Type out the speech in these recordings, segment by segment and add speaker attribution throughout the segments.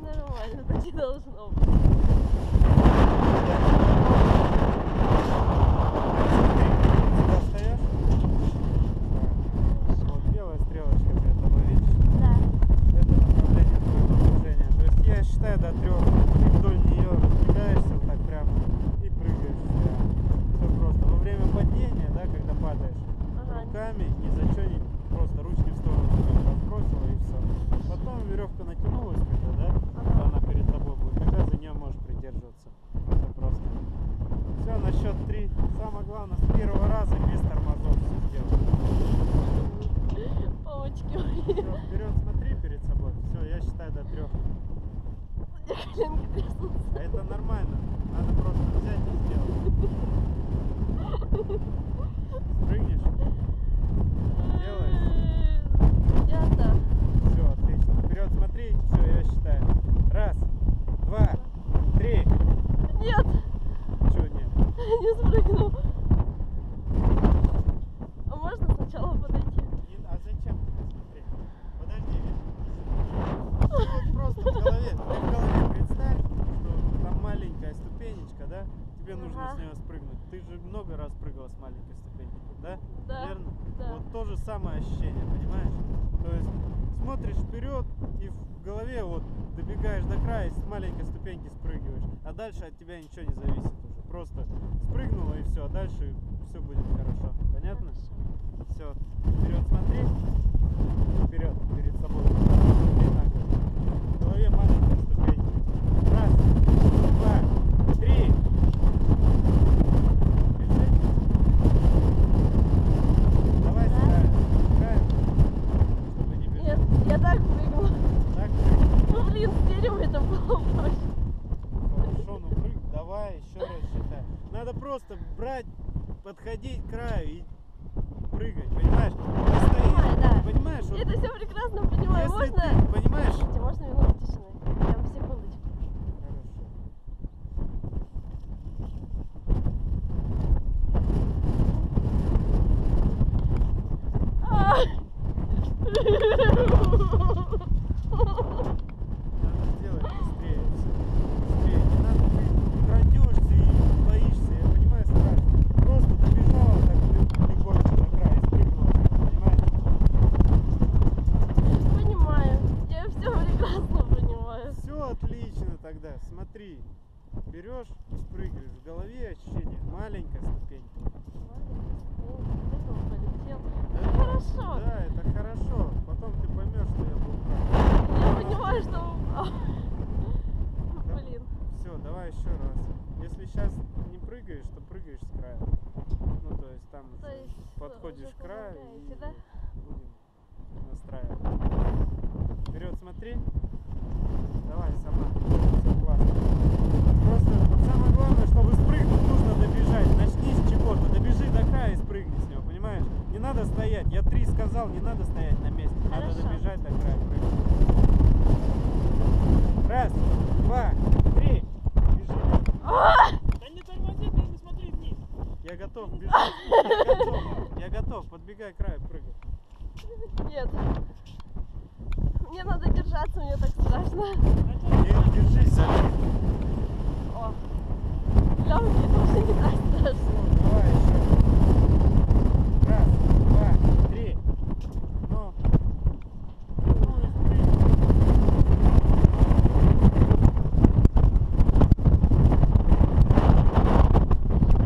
Speaker 1: нормально, так и должно быть.
Speaker 2: Сюда встаешь? Вот белая стрелочка перед тобой, видишь?
Speaker 1: Да.
Speaker 2: Это направление твоего движения. То есть я считаю до 3, ты вдоль нее разбегаешься вот так прямо и прыгаешь. Все просто. Во время падения, да, когда падаешь, руками ни за что не просто ручки в сторону отбросила и все. Потом веревка натянулась, когда, да, она перед тобой будет, тогда за нее можешь придерживаться. Все просто. Все, на счет 3. Самое главное, с первого раза без тормозов все сделать.
Speaker 1: Палочки.
Speaker 2: Все, вперед смотри перед собой. Все, я считаю до 3.
Speaker 1: Коленки трясутся.
Speaker 2: А это нормально. Надо просто взять и сделать. Спрыгнешь? Делаешь?
Speaker 1: Я-то.
Speaker 2: Все, отлично. Вперед смотри. Все, я считаю. 1, 2, 3.
Speaker 1: Нет,
Speaker 2: Чего нет?
Speaker 1: не спрыгнул. А можно сначала подойти?
Speaker 2: А зачем тебе смотреть? Подожди, вот просто в голове представь, что там маленькая ступенечка, да? Тебе нужно с нее спрыгнуть. Ты же много раз прыгала с маленькой ступеньки, да?
Speaker 1: Да.
Speaker 2: Верно?
Speaker 1: Да.
Speaker 2: Вот то же самое ощущение, понимаешь? То есть смотришь вперед и в голове вот добегаешь до края и с маленькой ступеньки спрыгиваешь. А дальше от тебя ничего не зависит уже. Просто спрыгнула и все, а дальше все будет хорошо. Понятно? Все. Вперед смотри. Вперед, перед собой. Смотри нахуй. В голове маленькая ступенька. 1, 2, 3. Держи. Давай сыграем. Сыграем, чтобы не бежать.
Speaker 1: Нет, я так прыгнула.
Speaker 2: Так,
Speaker 1: Ну блин, с дерева это было проще.
Speaker 2: хорошо, ну прыг, давай еще раз считай. Надо просто брать, подходить к краю и прыгать, понимаешь? Ты стоишь,
Speaker 1: Понимаю, да.
Speaker 2: понимаешь? Вот
Speaker 1: Это все прекрасно понимаю.
Speaker 2: если
Speaker 1: Можно?
Speaker 2: ты, понимаешь?
Speaker 1: Слушайте, можно минуту тишины? Прям секундочку. А!
Speaker 2: Надо сделать быстрее все. Быстрее. Не надо, ты крадешься и боишься, я понимаю, страшно. Просто добежала так легонько до края и спрыгнула, понимаешь?
Speaker 1: Понимаю. Я все прекрасно понимаю.
Speaker 2: Все отлично тогда, смотри. Берешь и спрыгиваешь. В голове ощущение маленькая ступенька.
Speaker 1: Полетел.
Speaker 2: Да,
Speaker 1: Хорошо.
Speaker 2: Да, это хорошо. Потом ты поймешь, что я был прав.
Speaker 1: Я понимаю, что... Блин.
Speaker 2: Все, давай еще раз. Если сейчас не прыгаешь, то прыгаешь с края. Ну, то есть там
Speaker 1: То
Speaker 2: уже
Speaker 1: есть
Speaker 2: подходишь
Speaker 1: уже
Speaker 2: к краю и
Speaker 1: помогаете, да?
Speaker 2: будем настраивать. Вперед смотри. Давай сама. Все классно. Просто самое главное, чтобы спрыгнуть, нужно добежать. Начни с чего-то. Добежи до края и спрыгни с него, понимаешь? Не надо стоять. Я 3 сказал, не надо стоять на месте. Надо
Speaker 1: Хорошо.
Speaker 2: добежать до края. Прыгнуть. 1, 2, 3. Бежи.
Speaker 3: Да не тормози, ты не смотри вниз.
Speaker 2: Я готов, бежи. Я готов. Подбегай к краю, прыгай.
Speaker 1: Нет. Мне надо держаться, мне так страшно.
Speaker 2: Нет, держись за ним.
Speaker 1: О. Для меня это уже не так страшно.
Speaker 2: Давай еще. 1, 2, 3. Ну.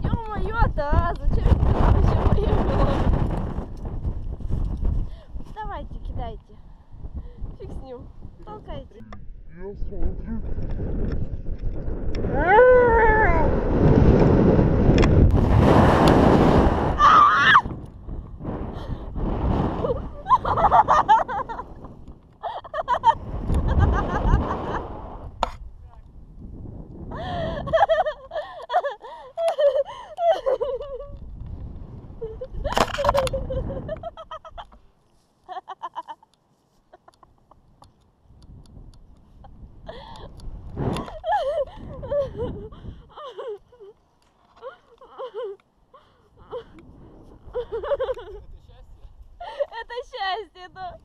Speaker 1: Ё-моё-то, а зачем я туда вообще поехала? Давайте, кидайте. Фиг с ним. Толкайте. Это счастье, да.